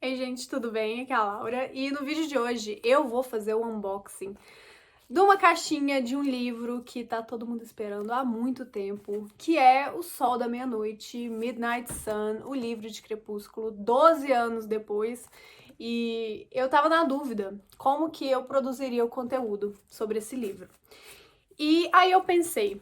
Ei, gente, tudo bem? Aqui é a Laura e no vídeo de hoje eu vou fazer o unboxing de uma caixinha de um livro que tá todo mundo esperando há muito tempo, que é O Sol da Meia-Noite, Midnight Sun, o livro de Crepúsculo, 12 anos depois. E eu tava na dúvida como que eu produziria o conteúdo sobre esse livro. E aí eu pensei,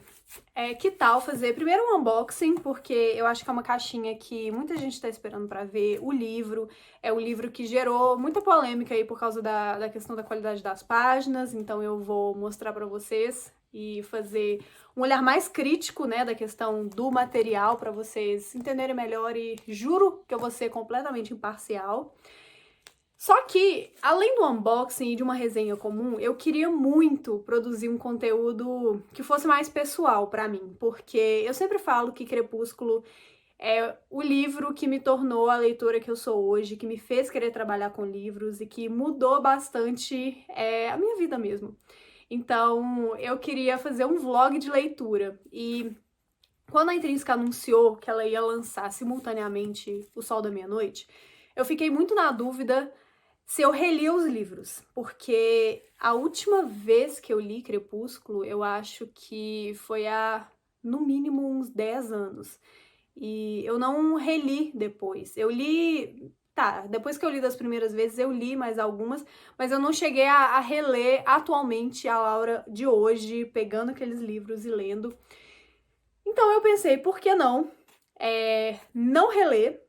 que tal fazer primeiro um unboxing, porque eu acho que é uma caixinha que muita gente tá esperando pra ver. O livro é um livro que gerou muita polêmica aí por causa da questão da qualidade das páginas, então eu vou mostrar pra vocês e fazer um olhar mais crítico, né, da questão do material pra vocês entenderem melhor e juro que eu vou ser completamente imparcial. Só que, além do unboxing e de uma resenha comum, eu queria muito produzir um conteúdo que fosse mais pessoal pra mim, porque eu sempre falo que Crepúsculo é o livro que me tornou a leitora que eu sou hoje, que me fez querer trabalhar com livros e que mudou bastante a minha vida mesmo. Então, eu queria fazer um vlog de leitura e quando a Intrínseca anunciou que ela ia lançar simultaneamente O Sol da Meia-Noite, eu fiquei muito na dúvida se eu relia os livros, porque a última vez que eu li Crepúsculo, eu acho que foi há, no mínimo, uns 10 anos. E eu não reli depois. Eu li... Tá, depois que eu li das primeiras vezes, eu li mais algumas, mas eu não cheguei a reler atualmente a Laura de hoje, pegando aqueles livros e lendo. Então eu pensei, por que não não reler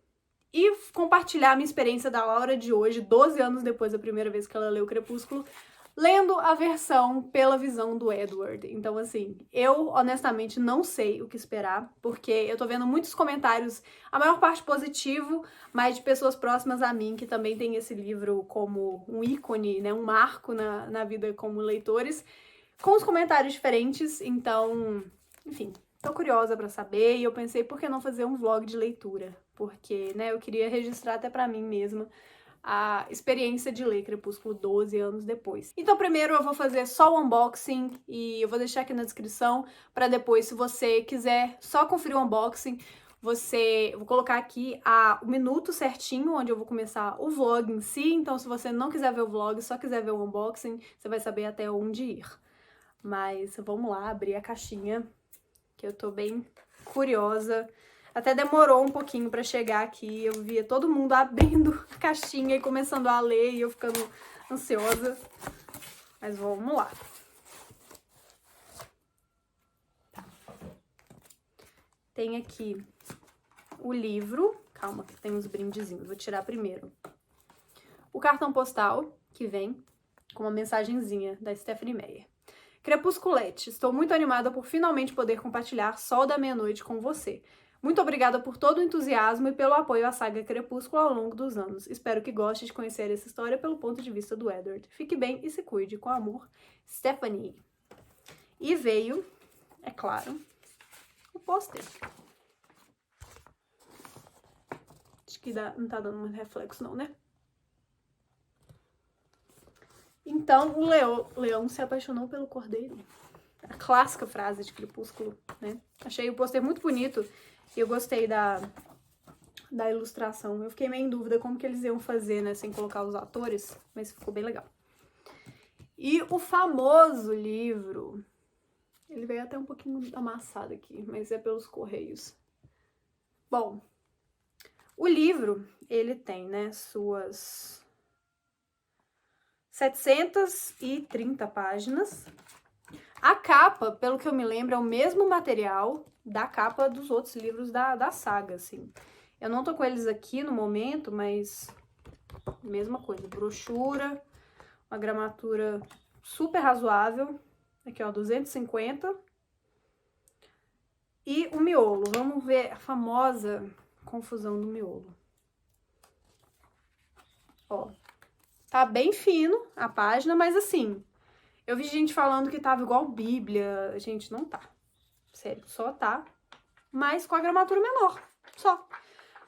e compartilhar a minha experiência da Laura de hoje, 12 anos depois da primeira vez que ela leu Crepúsculo, lendo a versão pela visão do Edward. Então, assim, eu honestamente não sei o que esperar, porque eu tô vendo muitos comentários, a maior parte positivo, mas de pessoas próximas a mim que também tem esse livro como um ícone, né, um marco na vida como leitores, com os comentários diferentes. Então, enfim, tô curiosa pra saber e eu pensei, por que não fazer um vlog de leitura? Porque, né, eu queria registrar até pra mim mesma a experiência de ler Crepúsculo 12 anos depois. Então, primeiro eu vou fazer só o unboxing e eu vou deixar aqui na descrição pra depois, se você quiser só conferir o unboxing, eu vou colocar aqui o minuto certinho onde eu vou começar o vlog em si. Então, se você não quiser ver o vlog, só quiser ver o unboxing, você vai saber até onde ir. Mas vamos lá, abrir a caixinha, que eu tô bem curiosa. Até demorou um pouquinho pra chegar aqui, eu via todo mundo abrindo a caixinha e começando a ler e eu ficando ansiosa. Mas vamos lá. Tem aqui o livro. Calma, que tem uns brindezinhos, vou tirar primeiro. O cartão postal, que vem com uma mensagenzinha da Stephenie Meyer. Crepusculete, estou muito animada por finalmente poder compartilhar Sol da Meia-Noite com você. Muito obrigada por todo o entusiasmo e pelo apoio à saga Crepúsculo ao longo dos anos. Espero que goste de conhecer essa história pelo ponto de vista do Edward. Fique bem e se cuide. Com amor, Stephenie. E veio, é claro, o pôster. Acho que não tá dando muito reflexo não, né? Então, o leão se apaixonou pelo cordeiro. A clássica frase de Crepúsculo, né? Achei o pôster muito bonito e eu gostei da ilustração. Eu fiquei meio em dúvida como que eles iam fazer, né, sem colocar os atores, mas ficou bem legal. E o famoso livro, ele veio até um pouquinho amassado aqui, mas é pelos correios. Bom, o livro, ele tem, né, suas 730 páginas. A capa, pelo que eu me lembro, é o mesmo material da capa dos outros livros da saga, assim. Eu não tô com eles aqui no momento, mas mesma coisa. Brochura, uma gramatura super razoável. Aqui, ó, 250. E o miolo. Vamos ver a famosa confusão do miolo. Ó, tá bem fino a página, mas assim, eu vi gente falando que tava igual Bíblia. Gente, não tá. Sério, só tá, mas com a gramatura menor, só.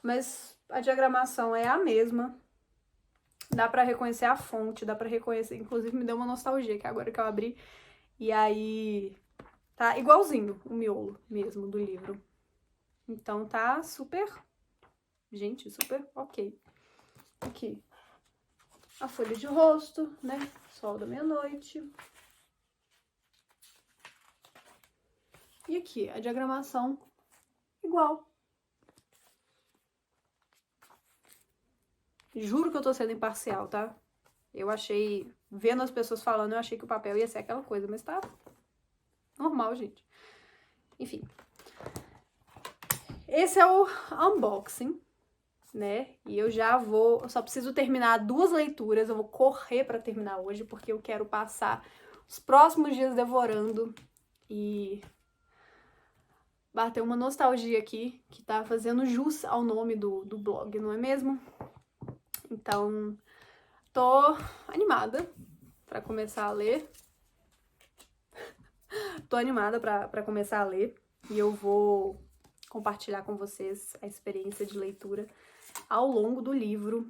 Mas a diagramação é a mesma. Dá pra reconhecer a fonte, dá pra reconhecer, inclusive me deu uma nostalgia, que agora que eu abri, e aí tá igualzinho o miolo mesmo do livro. Então tá super, gente, super ok. Aqui, a folha de rosto, né? Sol da Meia-Noite. E aqui, a diagramação igual. Juro que eu tô sendo imparcial, tá? Eu achei, vendo as pessoas falando, eu achei que o papel ia ser aquela coisa, mas tá normal, gente. Enfim. Esse é o unboxing, né? E eu só preciso terminar 2 leituras, eu vou correr pra terminar hoje, porque eu quero passar os próximos dias devorando e bater uma nostalgia aqui, que tá fazendo jus ao nome do blog, não é mesmo? Então, tô animada pra começar a ler. Tô animada pra começar a ler e eu vou compartilhar com vocês a experiência de leitura ao longo do livro.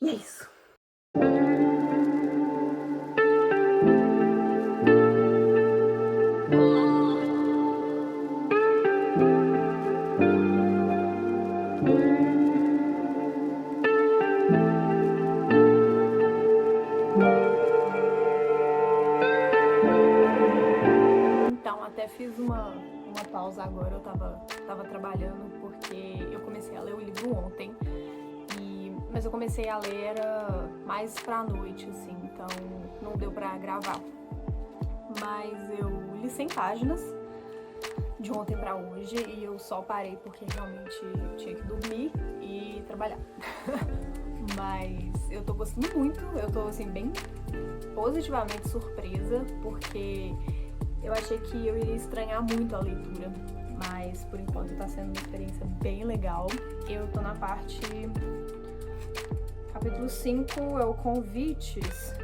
E é isso. Então, até fiz uma pausa agora, eu tava trabalhando porque eu comecei a ler o livro ontem, mas eu comecei a ler era mais pra noite, assim, então não deu pra gravar. Mas eu li 100 páginas de ontem pra hoje e eu só parei porque realmente tinha que dormir e trabalhar. Mas eu tô gostando muito, eu tô assim bem positivamente surpresa, porque eu achei que eu iria estranhar muito a leitura, mas por enquanto tá sendo uma experiência bem legal. Eu tô na parte... Capítulo 5 é o Convites.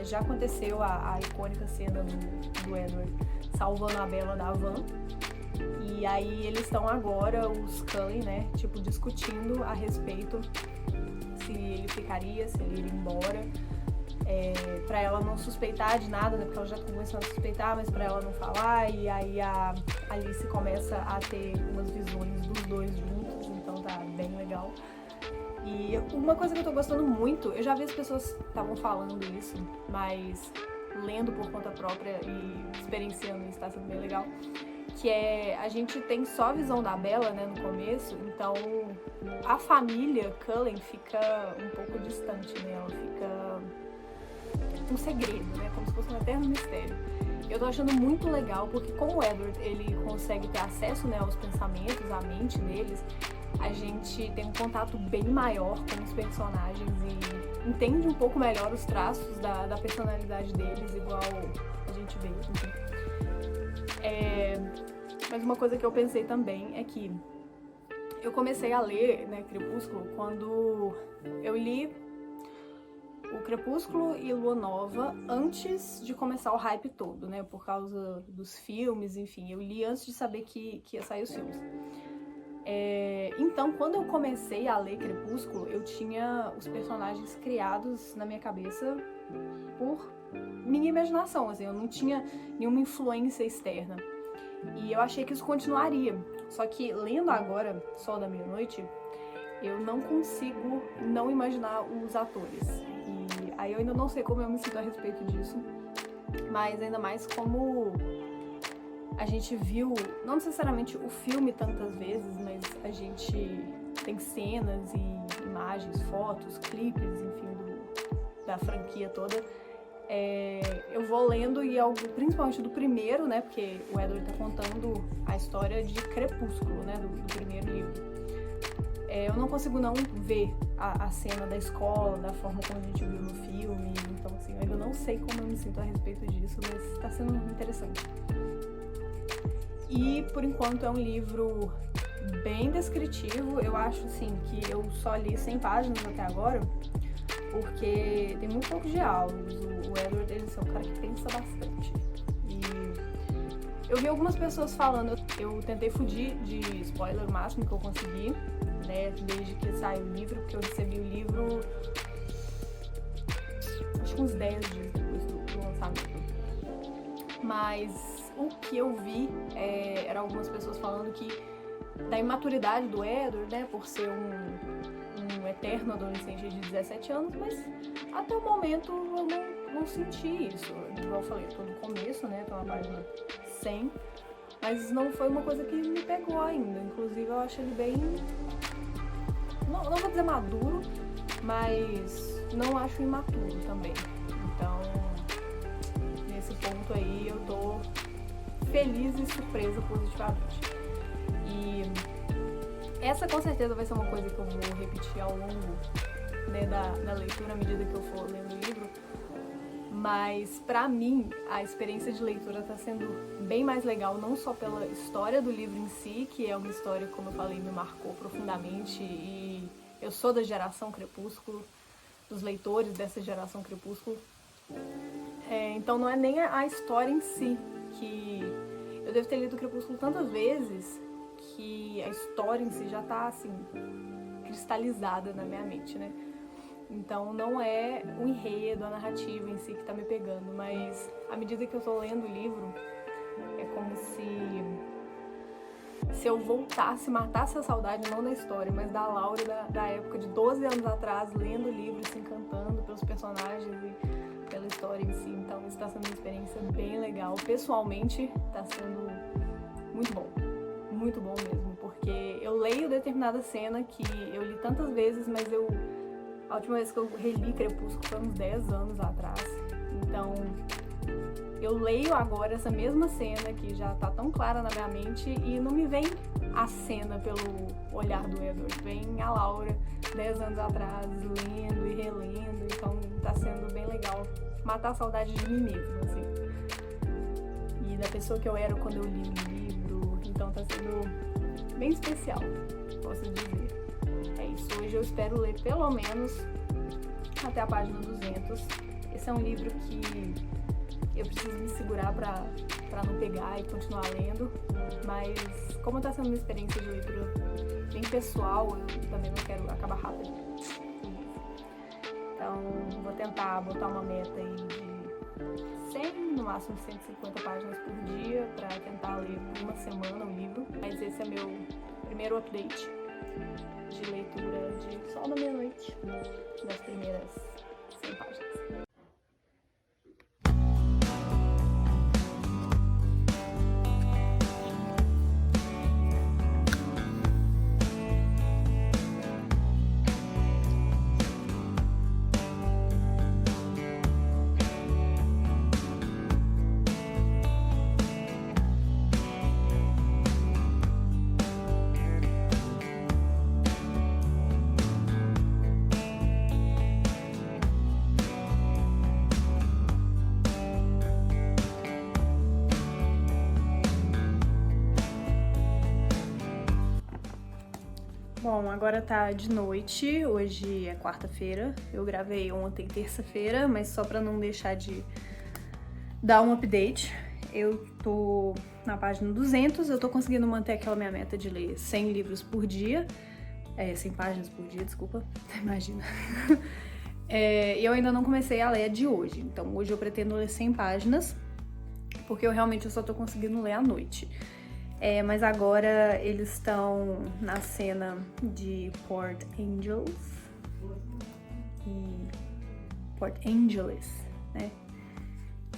Já aconteceu a icônica cena do Edward salvando a Bella da van. E aí eles estão agora, os Cullen, né, tipo, discutindo a respeito se ele ficaria, se ele iria embora. Pra ela não suspeitar de nada, né, porque ela já começou a suspeitar, mas pra ela não falar. E aí a Alice começa a ter umas visões dos dois juntos, então tá bem legal. E uma coisa que eu tô gostando muito, eu já vi as pessoas estavam falando isso, mas lendo por conta própria e experienciando isso tá sendo bem legal, que é, a gente tem só a visão da Bella, né, no começo, então a família Cullen fica um pouco distante, né, ela fica um segredo, né, como se fosse um eterno mistério. Eu tô achando muito legal, porque como o Edward, ele consegue ter acesso, né, aos pensamentos, à mente deles, a gente tem um contato bem maior com os personagens e entende um pouco melhor os traços da personalidade deles, igual a gente vê. Mas uma coisa que eu pensei também é que eu comecei a ler, né, Crepúsculo quando eu li o Crepúsculo e Lua Nova antes de começar o hype todo, né, por causa dos filmes, enfim, eu li antes de saber que ia sair os filmes. Então, quando eu comecei a ler Crepúsculo, eu tinha os personagens criados na minha cabeça por minha imaginação, assim, eu não tinha nenhuma influência externa. E eu achei que isso continuaria. Só que, lendo agora Sol da Meia-Noite, eu não consigo não imaginar os atores. E aí eu ainda não sei como eu me sinto a respeito disso, mas ainda mais como a gente viu, não necessariamente o filme tantas vezes, mas a gente tem cenas e imagens, fotos, clipes, enfim, da franquia toda. Eu vou lendo e principalmente do primeiro, né, porque o Edward tá contando a história de Crepúsculo, né, do primeiro livro. Eu não consigo não ver a cena da escola, da forma como a gente viu no filme, então assim, eu ainda não sei como eu me sinto a respeito disso, mas tá sendo interessante. E, por enquanto, é um livro bem descritivo. Eu acho, assim, que eu só li 100 páginas até agora, porque tem muito poucos diálogos. O Edward, ele é um cara que pensa bastante. E eu vi algumas pessoas falando, eu tentei fugir de spoiler o máximo que eu consegui, né, desde que saiu o livro, porque eu recebi o livro, acho que uns 10 dias depois do lançamento. Mas o que eu vi eram algumas pessoas falando que da imaturidade do Edward, né, por ser um eterno adolescente de 17 anos, mas até o momento eu não senti isso. Igual eu falei, tô no começo, né, tô na página 100, mas não foi uma coisa que me pegou ainda. Inclusive eu acho ele bem, não vou dizer maduro, mas não acho imaturo também. Então, nesse ponto aí eu tô feliz e surpresa positivamente. E essa com certeza vai ser uma coisa que eu vou repetir ao longo, né, da leitura, à medida que eu for lendo o livro. Mas pra mim, a experiência de leitura tá sendo bem mais legal, não só pela história do livro em si, que é uma história, como eu falei, me marcou profundamente, e eu sou da geração Crepúsculo, dos leitores dessa geração Crepúsculo. Então não é nem a história em si, que eu devo ter lido Crepúsculo tantas vezes que a história em si já tá, assim, cristalizada na minha mente, né? Então não é o enredo, a narrativa em si que tá me pegando, mas à medida que eu tô lendo o livro, é como se eu voltasse, matasse a saudade, não da história, mas da Laura da época de 12 anos atrás, lendo o livro, se encantando pelos personagens e pela história em si. Então isso tá sendo uma experiência bem legal. Pessoalmente, tá sendo muito bom mesmo, porque eu leio determinada cena que eu li tantas vezes, mas a última vez que eu reli Crepúsculo foi uns 10 anos atrás. Então, eu leio agora essa mesma cena que já tá tão clara na minha mente e não me vem a cena pelo olhar do Edward. Vem a Laura 10 anos atrás, lendo e relendo. Então, tá sendo bem legal matar a saudade de mim mesma, assim. E da pessoa que eu era quando eu li o livro. Então, tá sendo bem especial, posso dizer. É isso, hoje eu espero ler pelo menos até a página 200. Esse é um livro que eu preciso me segurar pra não pegar e continuar lendo, mas como tá sendo uma experiência de leitura bem pessoal, eu também não quero acabar rápido. Então vou tentar botar uma meta aí de 100, no máximo 150 páginas por dia, pra tentar ler por uma semana o livro. Mas esse é meu primeiro update de leitura de Sol da Meia-Noite, das primeiras 100 páginas. Bom, agora tá de noite, hoje é quarta-feira, eu gravei ontem, terça-feira, mas só pra não deixar de dar um update, eu tô na página 200, eu tô conseguindo manter aquela minha meta de ler 100 livros por dia, 100 páginas por dia, desculpa, imagina. Eu ainda não comecei a ler a de hoje, então hoje eu pretendo ler 100 páginas, porque eu realmente só tô conseguindo ler à noite. Mas agora eles estão na cena de Port Angeles, né?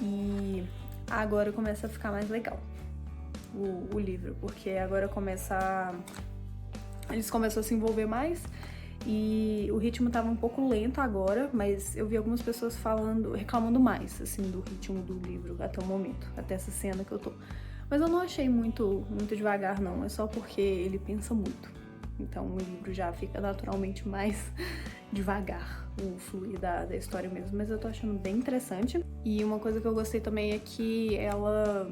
E agora começa a ficar mais legal o livro, porque agora eles começam a se envolver mais e o ritmo tava um pouco lento agora, mas eu vi algumas pessoas reclamando mais, assim, do ritmo do livro até o momento, até essa cena que eu tô. Mas eu não achei muito devagar, não. É só porque ele pensa muito. Então o livro já fica naturalmente mais devagar, o fluir da história mesmo. Mas eu tô achando bem interessante. E uma coisa que eu gostei também é que ela...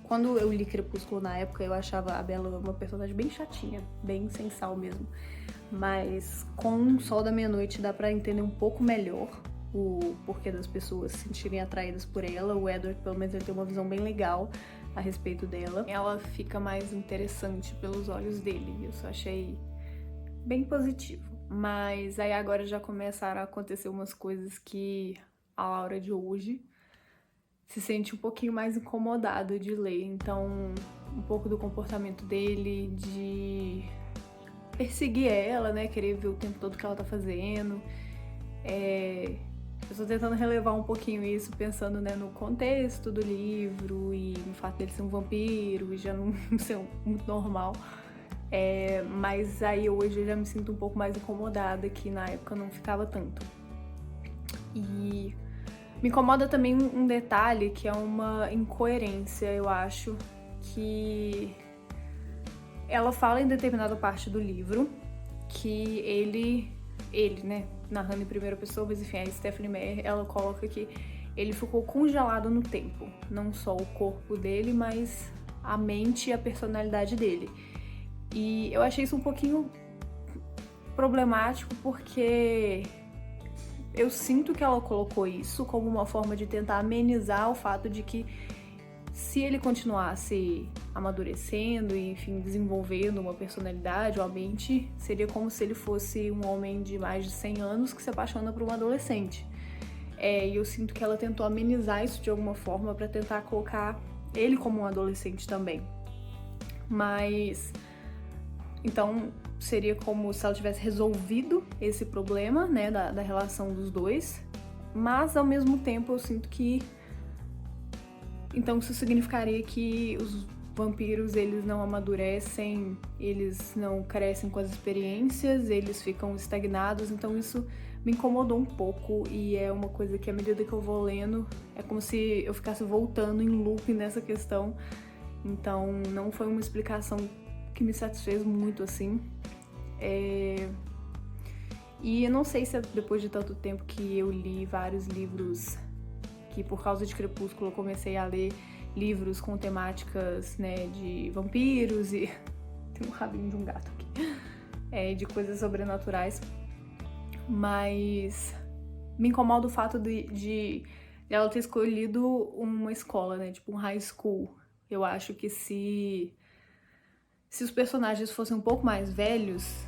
Quando eu li Crepúsculo na época, eu achava a Bella uma personagem bem chatinha, bem sem sal mesmo. Mas com o Sol da Meia-Noite dá pra entender um pouco melhor o porquê das pessoas se sentirem atraídas por ela. O Edward, pelo menos, ele tem uma visão bem legal a respeito dela. Ela fica mais interessante pelos olhos dele. Eu só achei bem positivo. Mas aí agora já começaram a acontecer umas coisas que a Laura de hoje se sente um pouquinho mais incomodada de ler. Então um pouco do comportamento dele, de perseguir ela, né? Querer ver o tempo todo que ela tá fazendo. Eu tô tentando relevar um pouquinho isso, pensando, né, no contexto do livro e no fato dele ser um vampiro e já não ser muito normal. Mas aí hoje eu já me sinto um pouco mais incomodada, que na época não ficava tanto. E me incomoda também um detalhe que é uma incoerência, eu acho, que ela fala em determinada parte do livro que ele, né, narrando em primeira pessoa, mas enfim, a Stephenie Meyer, ela coloca que ele ficou congelado no tempo, não só o corpo dele, mas a mente e a personalidade dele. E eu achei isso um pouquinho problemático porque eu sinto que ela colocou isso como uma forma de tentar amenizar o fato de que se ele continuasse amadurecendo e, enfim, desenvolvendo uma personalidade ou a mente, seria como se ele fosse um homem de mais de 100 anos que se apaixona por uma adolescente. E eu sinto que ela tentou amenizar isso de alguma forma para tentar colocar ele como um adolescente também. Mas então seria como se ela tivesse resolvido esse problema, né, da relação dos dois, mas ao mesmo tempo eu sinto que então isso significaria que os vampiros, eles não amadurecem, eles não crescem com as experiências, eles ficam estagnados, então isso me incomodou um pouco e é uma coisa que à medida que eu vou lendo, é como se eu ficasse voltando em loop nessa questão, então não foi uma explicação que me satisfez muito, assim. E eu não sei se é depois de tanto tempo que eu li vários livros, que por causa de Crepúsculo eu comecei a ler livros com temáticas, né, de vampiros e... tem um rabinho de um gato aqui. De coisas sobrenaturais. Mas me incomoda o fato de ela ter escolhido uma escola, né, tipo um high school. Eu acho que se os personagens fossem um pouco mais velhos,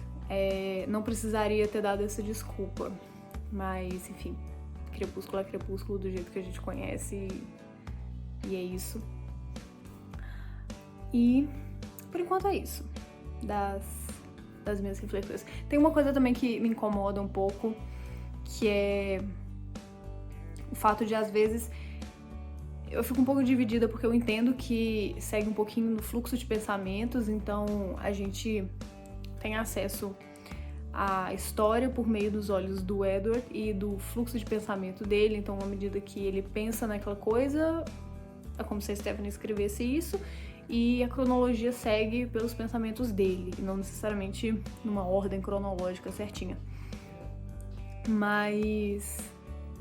não precisaria ter dado essa desculpa. Mas, enfim, Crepúsculo é Crepúsculo do jeito que a gente conhece e é isso. E, por enquanto, é isso das minhas reflexões. Tem uma coisa também que me incomoda um pouco, que é o fato de, às vezes, eu fico um pouco dividida porque eu entendo que segue um pouquinho no fluxo de pensamentos, então a gente tem acesso à história por meio dos olhos do Edward e do fluxo de pensamento dele, então à medida que ele pensa naquela coisa, é como se a Stephenie escrevesse isso e a cronologia segue pelos pensamentos dele, não necessariamente numa ordem cronológica certinha. Mas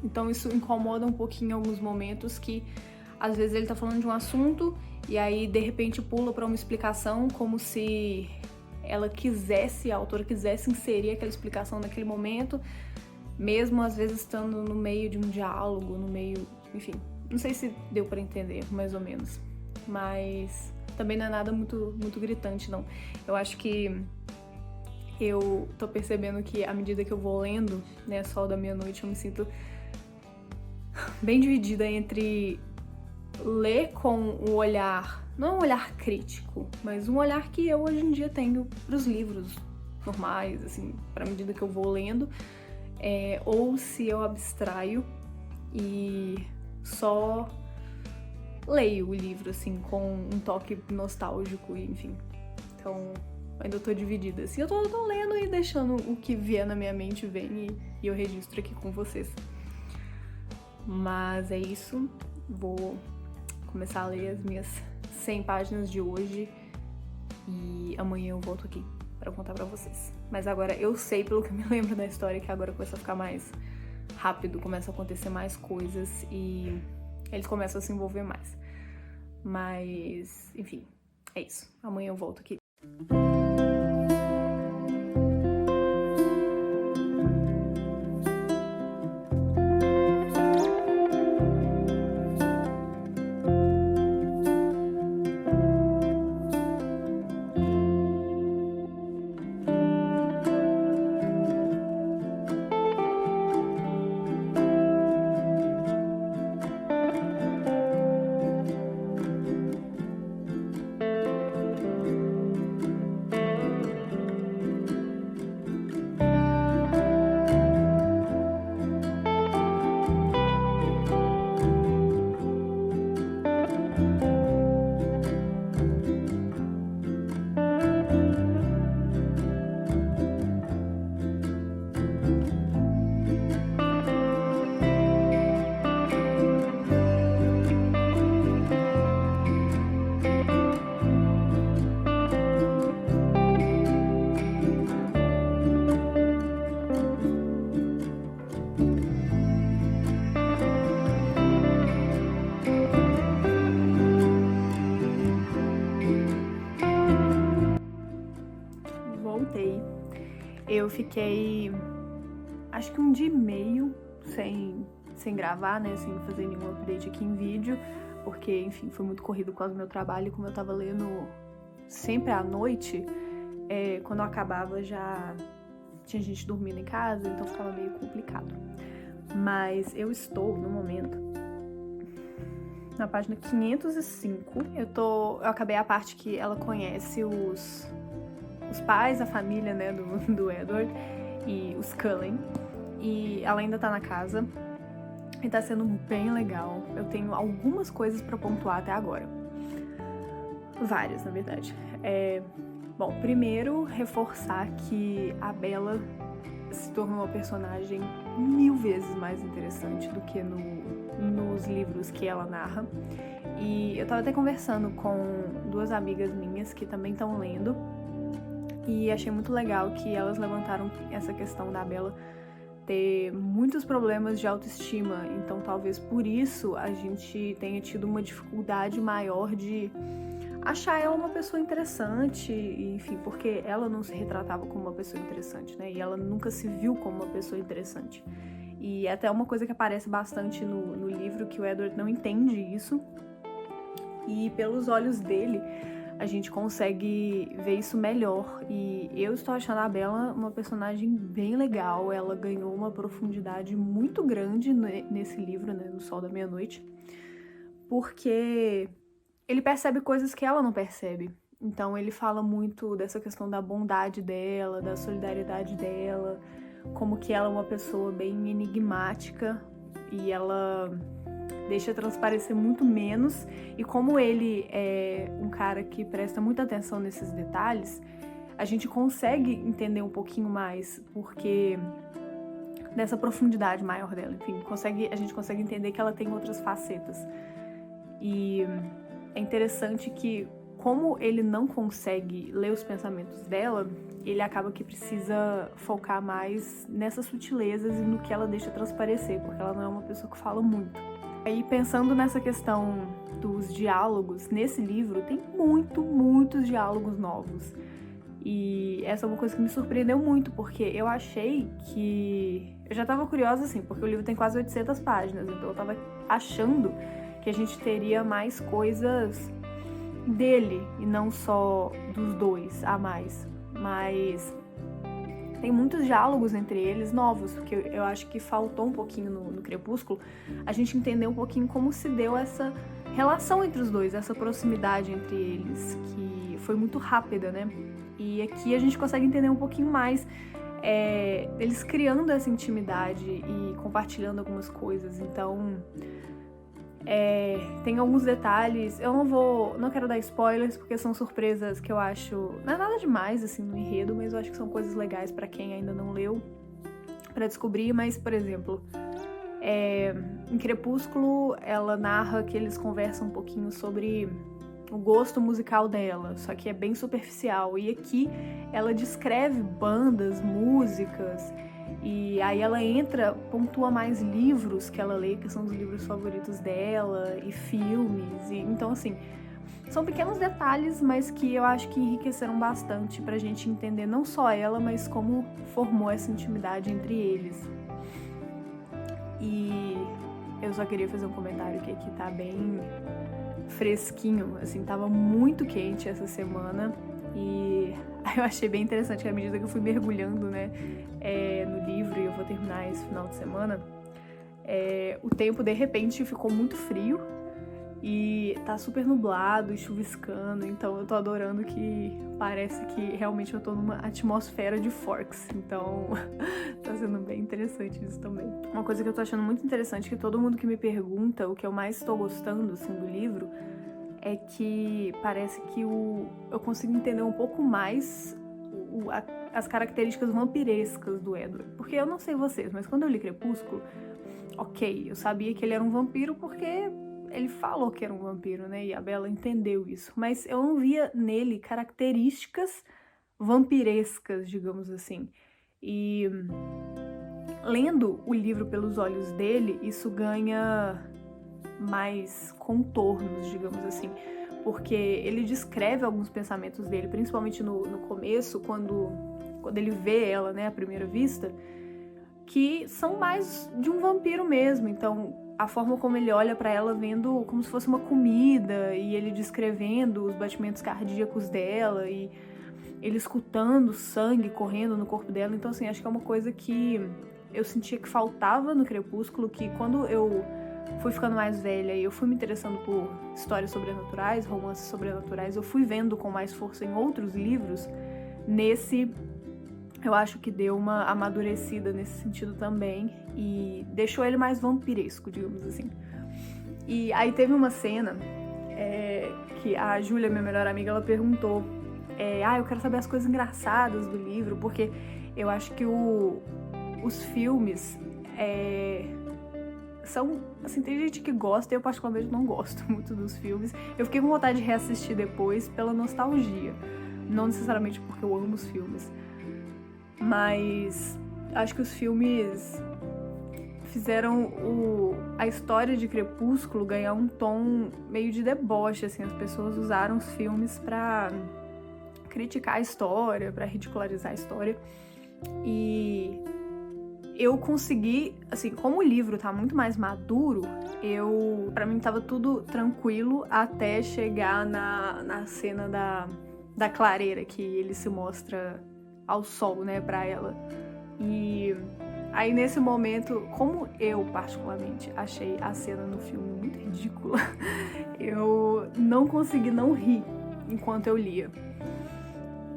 então isso incomoda um pouquinho em alguns momentos que às vezes ele tá falando de um assunto e aí de repente pula pra uma explicação como se ela quisesse, a autora quisesse inserir aquela explicação naquele momento, mesmo às vezes estando no meio de um diálogo, no meio, enfim, não sei se deu pra entender, mais ou menos, mas também não é nada muito, muito gritante, não. Eu acho que eu tô percebendo que à medida que eu vou lendo, né, Sol da Meia-Noite, eu me sinto bem dividida entre ler com o olhar, não um olhar crítico, mas um olhar que eu hoje em dia tenho pros livros normais, assim, pra medida que eu vou lendo, ou se eu abstraio e só leio o livro, assim, com um toque nostálgico, enfim. Então, ainda tô dividida, assim, eu tô lendo e deixando o que vier na minha mente vem e eu registro aqui com vocês. Mas é isso, vou começar a ler as minhas 100 páginas de hoje e amanhã eu volto aqui pra contar pra vocês. Mas agora eu sei, pelo que eu me lembro da história, que agora começa a ficar mais rápido, começa a acontecer mais coisas e eles começam a se envolver mais. Mas, enfim, é isso. Amanhã eu volto aqui. contei, eu fiquei acho que 1 dia e meio sem gravar, né, sem fazer nenhum update aqui em vídeo, porque, enfim, foi muito corrido por causa do meu trabalho, e como eu tava lendo sempre à noite, quando eu acabava já tinha gente dormindo em casa, então ficava meio complicado. Mas eu estou, no momento, na página 505. Eu acabei a parte que ela conhece os pais, a família, né, do Edward e os Cullen. E ela ainda tá na casa. E tá sendo bem legal. Eu tenho algumas coisas pra pontuar até agora. Várias, na verdade. Bom, primeiro, reforçar que a Bella se tornou uma personagem 1000 vezes mais interessante do que nos livros que ela narra. E eu tava até conversando com 2 amigas minhas que também estão lendo, e achei muito legal que elas levantaram essa questão da Bella ter muitos problemas de autoestima, então talvez por isso a gente tenha tido uma dificuldade maior de achar ela uma pessoa interessante, enfim, porque ela não se retratava como uma pessoa interessante, né? E ela nunca se viu como uma pessoa interessante. E até uma coisa que aparece bastante no livro, que o Edward não entende isso, e pelos olhos dele a gente consegue ver isso melhor. E eu estou achando a Bella uma personagem bem legal, ela ganhou uma profundidade muito grande nesse livro, né, No Sol da Meia-Noite, porque ele percebe coisas que ela não percebe. Então ele fala muito dessa questão da bondade dela, da solidariedade dela, como que ela é uma pessoa bem enigmática e ela deixa transparecer muito menos, e como ele é um cara que presta muita atenção nesses detalhes, a gente consegue entender um pouquinho mais porque dessa profundidade maior dela, enfim, a gente consegue entender que ela tem outras facetas. E é interessante que, como ele não consegue ler os pensamentos dela, ele acaba que precisa focar mais nessas sutilezas e no que ela deixa transparecer, porque ela não é uma pessoa que fala muito. Aí, pensando nessa questão dos diálogos, nesse livro tem muitos diálogos novos. E essa é uma coisa que me surpreendeu muito, porque eu achei que... Eu já tava curiosa, assim, porque o livro tem quase 800 páginas, então eu tava achando que a gente teria mais coisas dele e não só dos dois a mais. Mas tem muitos diálogos entre eles novos, porque eu acho que faltou um pouquinho no Crepúsculo a gente entender um pouquinho como se deu essa relação entre os dois, essa proximidade entre eles, que foi muito rápida, né? E aqui a gente consegue entender um pouquinho mais eles criando essa intimidade e compartilhando algumas coisas. Então tem alguns detalhes, eu não quero dar spoilers, porque são surpresas que eu acho, não é nada demais, assim, no enredo, mas eu acho que são coisas legais pra quem ainda não leu, pra descobrir. Mas, por exemplo, em Crepúsculo, ela narra que eles conversam um pouquinho sobre o gosto musical dela, só que é bem superficial, e aqui ela descreve bandas, músicas, e aí ela pontua mais livros que ela lê, que são os livros favoritos dela, e filmes, e então, assim, são pequenos detalhes, mas que eu acho que enriqueceram bastante pra gente entender não só ela, mas como formou essa intimidade entre eles. E eu só queria fazer um comentário que aqui tá bem fresquinho, assim, tava muito quente essa semana, e eu achei bem interessante que à medida que eu fui mergulhando, né, no livro, e eu vou terminar esse final de semana, o tempo de repente ficou muito frio e tá super nublado e chuviscando, então eu tô adorando que parece que realmente eu tô numa atmosfera de Forks, então tá sendo bem interessante isso também. Uma coisa que eu tô achando muito interessante, que todo mundo que me pergunta o que eu mais tô gostando, assim, do livro, é que parece que eu consigo entender um pouco mais as características vampirescas do Edward. Porque eu não sei vocês, mas quando eu li Crepúsculo, ok, eu sabia que ele era um vampiro porque ele falou que era um vampiro, né? E a Bella entendeu isso. Mas eu não via nele características vampirescas, digamos assim. E lendo o livro pelos olhos dele, isso ganha mais contornos, digamos assim. Porque ele descreve alguns pensamentos dele, principalmente no começo, quando quando ele vê ela, né, à primeira vista, que são mais de um vampiro mesmo. Então, a forma como ele olha pra ela vendo como se fosse uma comida, e ele descrevendo os batimentos cardíacos dela, e ele escutando sangue correndo no corpo dela. Então, assim, acho que é uma coisa que eu sentia que faltava no Crepúsculo, que quando eu fui ficando mais velha e eu fui me interessando por histórias sobrenaturais, romances sobrenaturais, eu fui vendo com mais força em outros livros. Nesse, eu acho que deu uma amadurecida nesse sentido também e deixou ele mais vampiresco, digamos assim. E aí teve uma cena que a Júlia, minha melhor amiga, ela perguntou eu quero saber as coisas engraçadas do livro, porque eu acho que os filmes são, assim, tem gente que gosta, eu particularmente não gosto muito dos filmes. Eu fiquei com vontade de reassistir depois pela nostalgia, não necessariamente porque eu amo os filmes, mas acho que os filmes fizeram a história de Crepúsculo ganhar um tom meio de deboche, assim, as pessoas usaram os filmes pra criticar a história, pra ridicularizar a história, e eu consegui, assim, como o livro tá muito mais maduro, pra mim tava tudo tranquilo até chegar na cena da clareira, que ele se mostra ao sol, né, pra ela. E aí, nesse momento, como eu particularmente achei a cena no filme muito ridícula, eu não consegui não rir enquanto eu lia.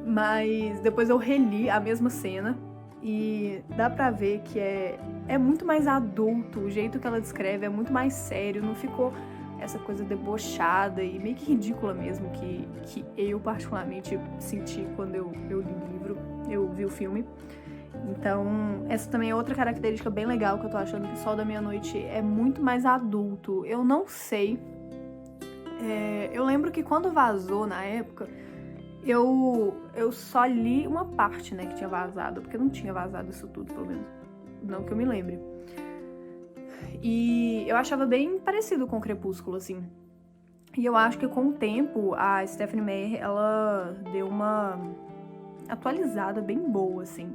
Mas depois eu reli a mesma cena e dá pra ver que é muito mais adulto, o jeito que ela descreve é muito mais sério, não ficou essa coisa debochada e meio que ridícula mesmo, que eu particularmente senti quando eu li o livro, eu vi o filme. Então, essa também é outra característica bem legal que eu tô achando, que o Sol da Meia-Noite é muito mais adulto. Eu não sei, eu lembro que quando vazou na época, eu só li uma parte, né, que tinha vazado, porque não tinha vazado isso tudo, pelo menos, não que eu me lembre. E eu achava bem parecido com o Crepúsculo, assim. E eu acho que com o tempo, a Stephenie Meyer, ela deu uma atualizada bem boa, assim,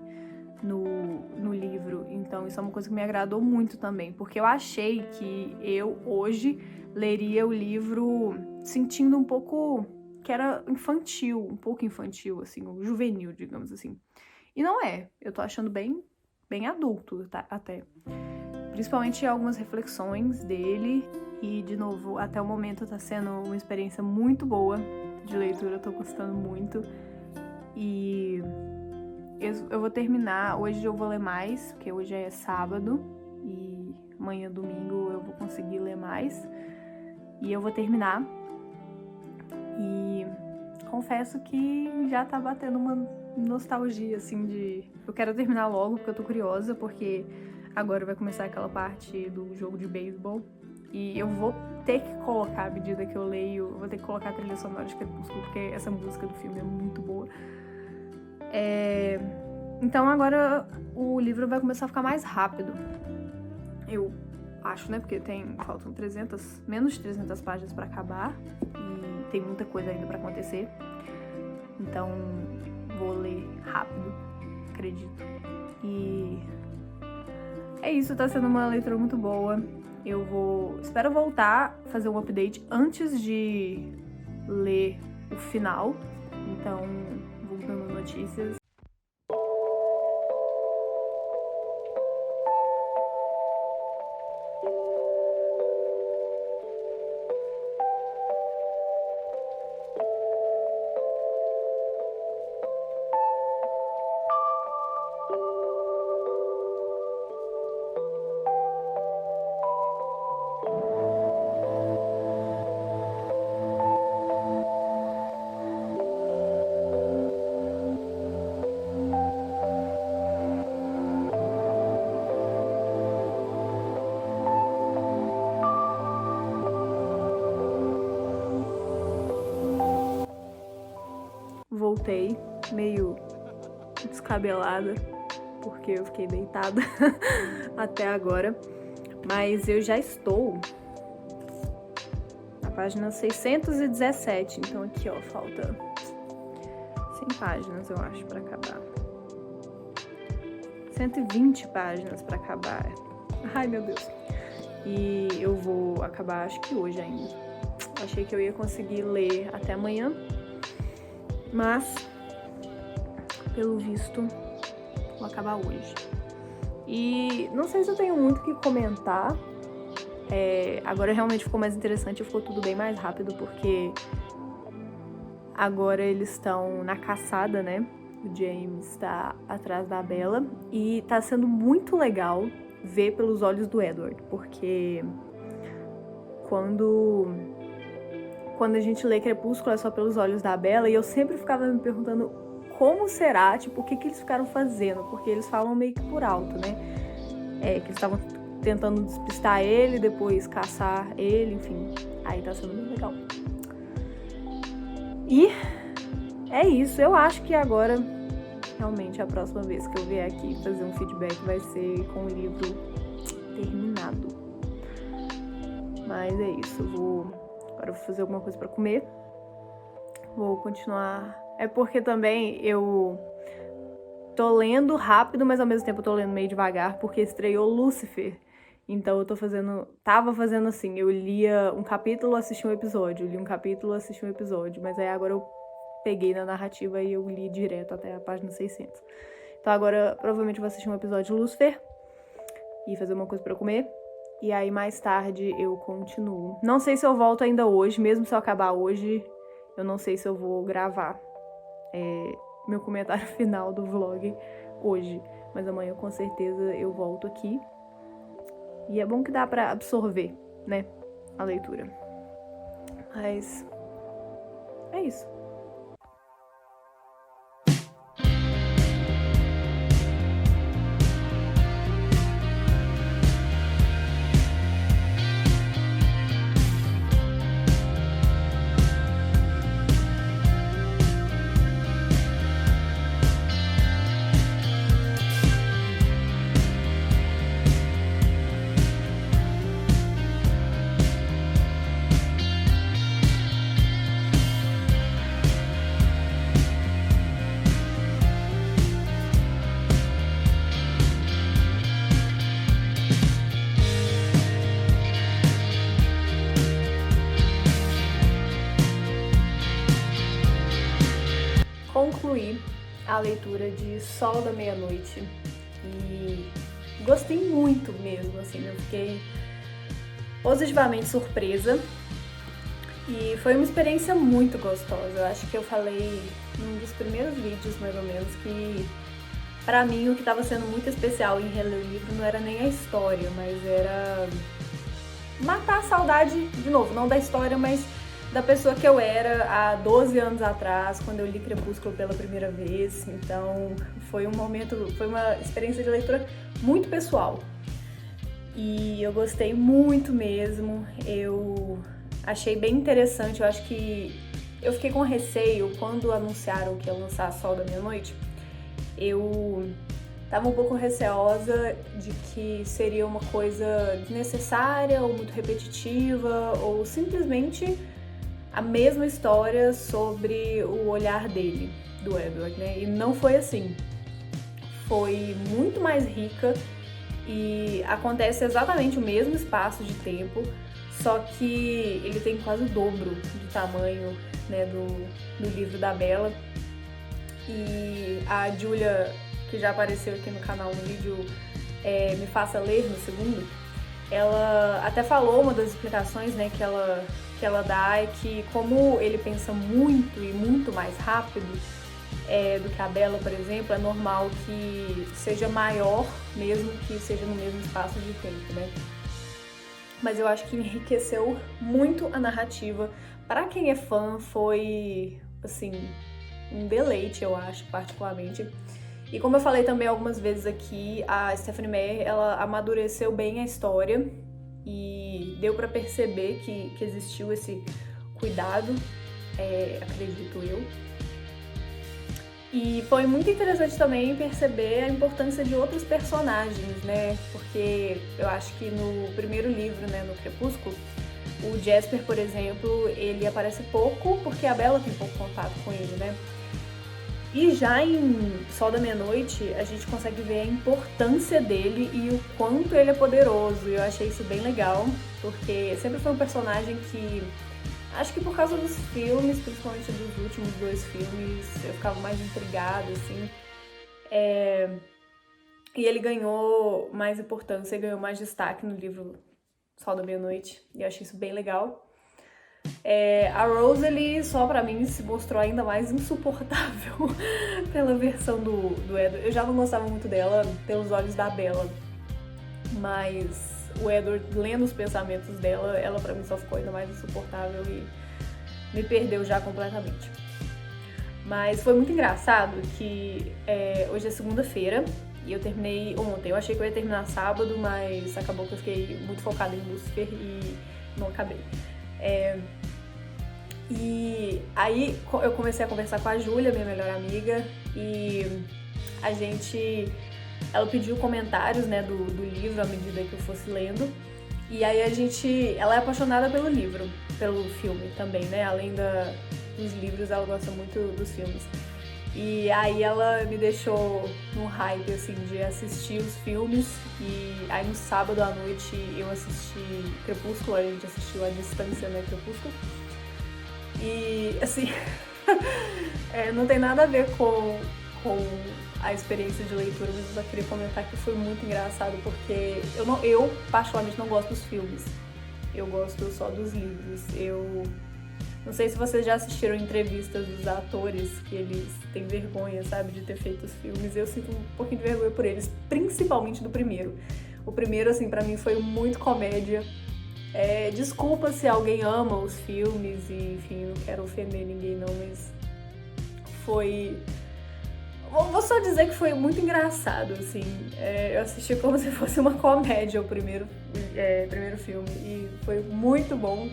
no livro. Então isso é uma coisa que me agradou muito também, porque eu achei que eu, hoje, leria o livro sentindo um pouco que era infantil, um pouco infantil, assim, ou juvenil, digamos assim. E não é. Eu tô achando bem adulto, tá, até. Principalmente algumas reflexões dele. E, de novo, até o momento tá sendo uma experiência muito boa de leitura. Eu tô gostando muito. E eu vou terminar. Hoje eu vou ler mais, porque hoje é sábado. E amanhã, domingo, eu vou conseguir ler mais. E eu vou terminar. E confesso que já tá batendo uma nostalgia, assim, de... Eu quero terminar logo, porque eu tô curiosa, porque agora vai começar aquela parte do jogo de beisebol. E eu vou ter que colocar, à medida que eu leio, eu vou ter que colocar a trilha sonora de Crepúsculo, porque essa música do filme é muito boa. Então agora o livro vai começar a ficar mais rápido. Eu acho, né? Porque faltam menos de 300 páginas pra acabar. E tem muita coisa ainda pra acontecer. Então vou ler rápido, acredito. E é isso, tá sendo uma leitura muito boa. Espero voltar a fazer um update antes de ler o final. Então, vou dando notícias. Voltei meio descabelada, porque eu fiquei deitada até agora, mas eu já estou na página 617, então aqui, ó, falta 100 páginas, eu acho, pra acabar. 120 páginas pra acabar. Ai, meu Deus. E eu vou acabar, acho que hoje ainda. Achei que eu ia conseguir ler até amanhã, mas, pelo visto, vou acabar hoje. E não sei se eu tenho muito o que comentar. Agora realmente ficou mais interessante, ficou tudo bem mais rápido, porque agora eles estão na caçada, né? O James tá atrás da Bella e tá sendo muito legal ver pelos olhos do Edward, porque quando a gente lê Crepúsculo é só pelos olhos da Bella, e eu sempre ficava me perguntando como será, tipo, o que eles ficaram fazendo, porque eles falam meio que por alto, né? Que eles estavam tentando despistar ele, depois caçar ele, enfim. Aí tá sendo muito legal. E é isso, eu acho que agora, realmente, a próxima vez que eu vier aqui fazer um feedback vai ser com o livro terminado. Mas é isso, agora eu vou fazer alguma coisa pra comer. Vou continuar. É porque também eu tô lendo rápido, mas ao mesmo tempo eu tô lendo meio devagar, porque estreou Lucifer. Então eu tava fazendo assim, eu lia um capítulo, assistia um episódio, lia um capítulo, assistia um episódio, mas aí agora eu peguei na narrativa e eu li direto até a página 600. Então agora provavelmente eu vou assistir um episódio de Lucifer e fazer uma coisa pra eu comer. E aí mais tarde eu continuo. Não sei se eu volto ainda hoje, mesmo se eu acabar hoje, eu não sei se eu vou gravar meu comentário final do vlog hoje. Mas amanhã com certeza eu volto aqui. E é bom que dá pra absorver, né, a leitura. Mas é isso. Concluí a leitura de Sol da Meia-Noite e gostei muito mesmo, assim, eu fiquei positivamente surpresa e foi uma experiência muito gostosa. Eu acho que eu falei num dos primeiros vídeos, mais ou menos, que pra mim o que estava sendo muito especial em reler o livro não era nem a história, mas era matar a saudade, de novo, não da história, mas da pessoa que eu era há 12 anos atrás, quando eu li Crepúsculo pela primeira vez. Então foi uma experiência de leitura muito pessoal. E eu gostei muito mesmo, eu achei bem interessante, eu acho que eu fiquei com receio quando anunciaram que ia lançar Sol da Meia-Noite. Eu tava um pouco receosa de que seria uma coisa desnecessária ou muito repetitiva, ou simplesmente a mesma história sobre o olhar dele, do Edward, né? E não foi assim. Foi muito mais rica e acontece exatamente o mesmo espaço de tempo, só que ele tem quase o dobro do tamanho, né, do livro da Bella. E a Julia, que já apareceu aqui no canal no vídeo Me Faça Ler, no segundo, ela até falou, uma das explicações, né, que ela dá é que como ele pensa muito e muito mais rápido do que a Bella, por exemplo, é normal que seja maior, mesmo que seja no mesmo espaço de tempo, né? Mas eu acho que enriqueceu muito a narrativa. Para quem é fã, foi, assim, um deleite, eu acho, particularmente. E como eu falei também algumas vezes aqui, a Stephenie Meyer, ela amadureceu bem a história e deu pra perceber que existiu esse cuidado, acredito eu. E foi muito interessante também perceber a importância de outros personagens, né? Porque eu acho que no primeiro livro, né, no Crepúsculo, o Jasper, por exemplo, ele aparece pouco porque a Bella tem pouco contato com ele, né? E já em Sol da Meia-Noite, a gente consegue ver a importância dele e o quanto ele é poderoso. E eu achei isso bem legal, porque sempre foi um personagem que, acho que por causa dos filmes, principalmente dos últimos 2 filmes, eu ficava mais intrigada, assim. E ele ganhou mais importância, ganhou mais destaque no livro Sol da Meia-Noite. E eu achei isso bem legal. A Rosalie, só pra mim, se mostrou ainda mais insuportável pela versão do Edward. Eu já não gostava muito dela pelos olhos da Bella, mas o Edward, lendo os pensamentos dela, ela pra mim só ficou ainda mais insuportável e me perdeu já completamente. Mas foi muito engraçado que hoje é segunda-feira e eu terminei ontem. Eu achei que eu ia terminar sábado, mas acabou que eu fiquei muito focada em Lucifer e não acabei. E aí eu comecei a conversar com a Júlia, minha melhor amiga, e ela pediu comentários, né, do livro à medida que eu fosse lendo. E aí ela é apaixonada pelo livro, pelo filme também, né, além dos livros, ela gosta muito dos filmes. E aí ela me deixou num hype, assim, de assistir os filmes. E aí no sábado à noite eu assisti Crepúsculo, a gente assistiu à distância, né, Crepúsculo. E, assim, não tem nada a ver com a experiência de leitura, mas eu só queria comentar que foi muito engraçado, porque eu particularmente não gosto dos filmes. Eu gosto só dos livros. Eu não sei se vocês já assistiram entrevistas dos atores, que eles têm vergonha, sabe, de ter feito os filmes. Eu sinto um pouquinho de vergonha por eles, principalmente do primeiro. O primeiro, assim, pra mim foi muito comédia. Desculpa se alguém ama os filmes e, enfim, não quero ofender ninguém não, mas foi... Vou só dizer que foi muito engraçado, assim. Eu assisti como se fosse uma comédia o primeiro filme e foi muito bom.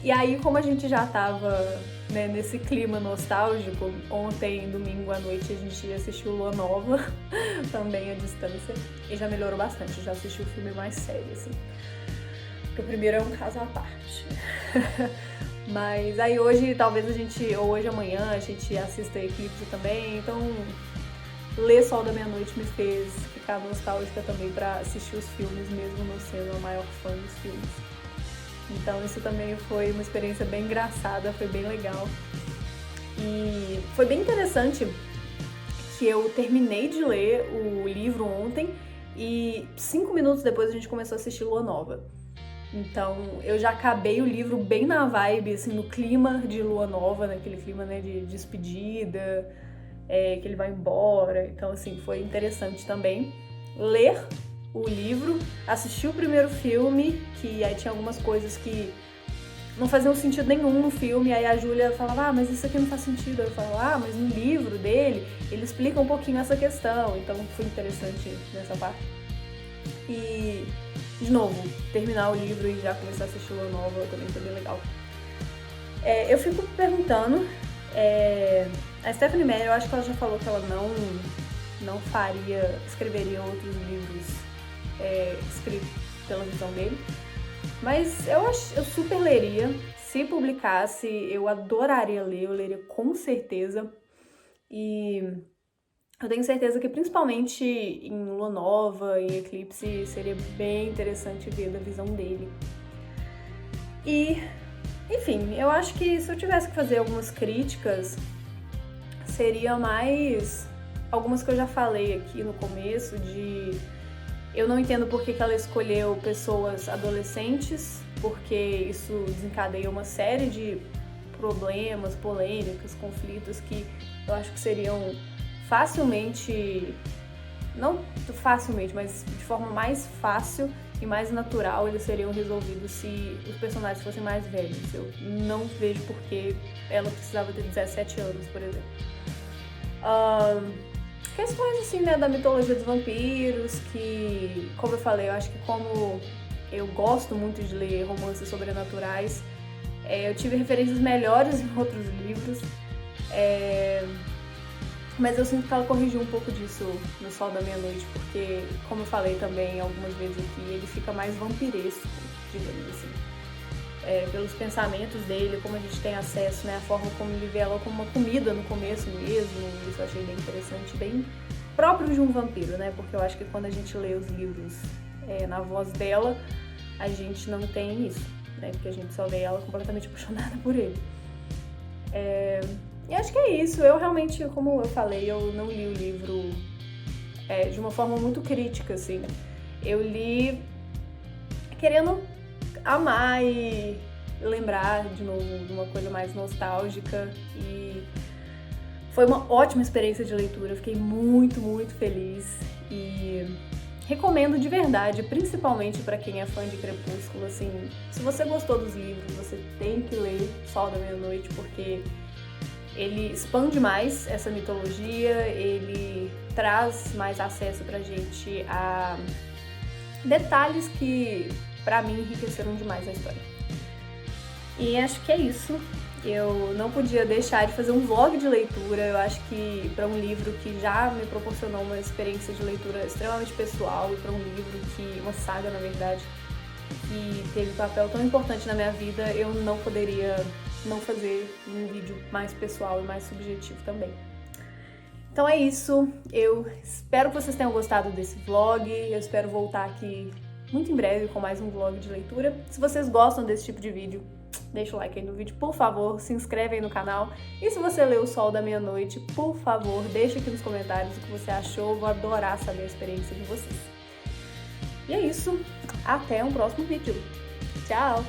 E aí, como a gente já tava, né, nesse clima nostálgico, ontem, domingo à noite, a gente assistiu Lua Nova, também à distância, e já melhorou bastante, já assisti o filme mais sério, assim. Porque o primeiro é um caso à parte. Mas aí hoje, talvez ou hoje amanhã, a gente assista Eclipse também, então ler Sol da Meia-Noite me fez ficar nostálgica também pra assistir os filmes, mesmo não sendo a maior fã dos filmes. Então isso também foi uma experiência bem engraçada, foi bem legal. E foi bem interessante que eu terminei de ler o livro ontem e 5 minutos depois a gente começou a assistir Lua Nova. Então eu já acabei o livro bem na vibe, assim, no clima de Lua Nova, naquele clima, né, de despedida, que ele vai embora. Então, assim, foi interessante também ler o livro, assistir o primeiro filme, que aí tinha algumas coisas que não faziam sentido nenhum no filme, aí a Júlia falava, mas isso aqui não faz sentido. Eu falava, mas no livro dele, ele explica um pouquinho essa questão, então foi interessante nessa parte. E, de novo, terminar o livro e já começar a assistir Lua Nova também foi bem legal. Eu fico perguntando, a Stephenie Meyer, eu acho que ela já falou que ela não escreveria outros livros escritos pela visão dele, mas eu super leria. Se publicasse, eu adoraria ler, eu leria com certeza. E eu tenho certeza que principalmente em Lua Nova, em Eclipse, seria bem interessante ver da visão dele. E, enfim, eu acho que se eu tivesse que fazer algumas críticas, seria mais algumas que eu já falei aqui no começo, eu não entendo por que ela escolheu pessoas adolescentes, porque isso desencadeia uma série de problemas, polêmicas, conflitos que eu acho que seriam facilmente, não facilmente, mas de forma mais fácil e mais natural, eles seriam resolvidos se os personagens fossem mais velhos. Eu não vejo por que ela precisava ter 17 anos, por exemplo. Questões assim, né, da mitologia dos vampiros, que, como eu falei, eu acho que como eu gosto muito de ler romances sobrenaturais, eu tive referências melhores em outros livros, mas eu sinto que ela corrigiu um pouco disso no Sol da Meia-Noite, porque, como eu falei também algumas vezes aqui, ele fica mais vampiresco, digamos assim. pelos pensamentos dele, como a gente tem acesso, né, a forma como ele vê ela como uma comida no começo mesmo. Isso eu achei bem interessante, bem próprio de um vampiro, né, porque eu acho que quando a gente lê os livros na voz dela, a gente não tem isso, né, porque a gente só vê ela completamente apaixonada por ele. E acho que é isso. Eu realmente, como eu falei, eu não li o livro de uma forma muito crítica, assim. Eu li querendo amar e lembrar de novo de uma coisa mais nostálgica, e foi uma ótima experiência de leitura. Eu fiquei muito, muito feliz e recomendo de verdade, principalmente para quem é fã de Crepúsculo. Assim, se você gostou dos livros, você tem que ler Sol da Meia-Noite, porque ele expande mais essa mitologia, ele traz mais acesso pra gente a detalhes que, pra mim, enriqueceram demais a história. E acho que é isso. Eu não podia deixar de fazer um vlog de leitura. Eu acho que para um livro que já me proporcionou uma experiência de leitura extremamente pessoal, e para um livro uma saga, na verdade, que teve um papel tão importante na minha vida, eu não poderia não fazer um vídeo mais pessoal e mais subjetivo também. Então é isso, eu espero que vocês tenham gostado desse vlog, eu espero voltar aqui muito em breve com mais um vlog de leitura. Se vocês gostam desse tipo de vídeo, deixa o like aí no vídeo, por favor, se inscreve aí no canal. E se você leu O Sol da Meia-Noite, por favor, deixa aqui nos comentários o que você achou, eu vou adorar saber a experiência de vocês. E é isso, até um próximo vídeo. Tchau!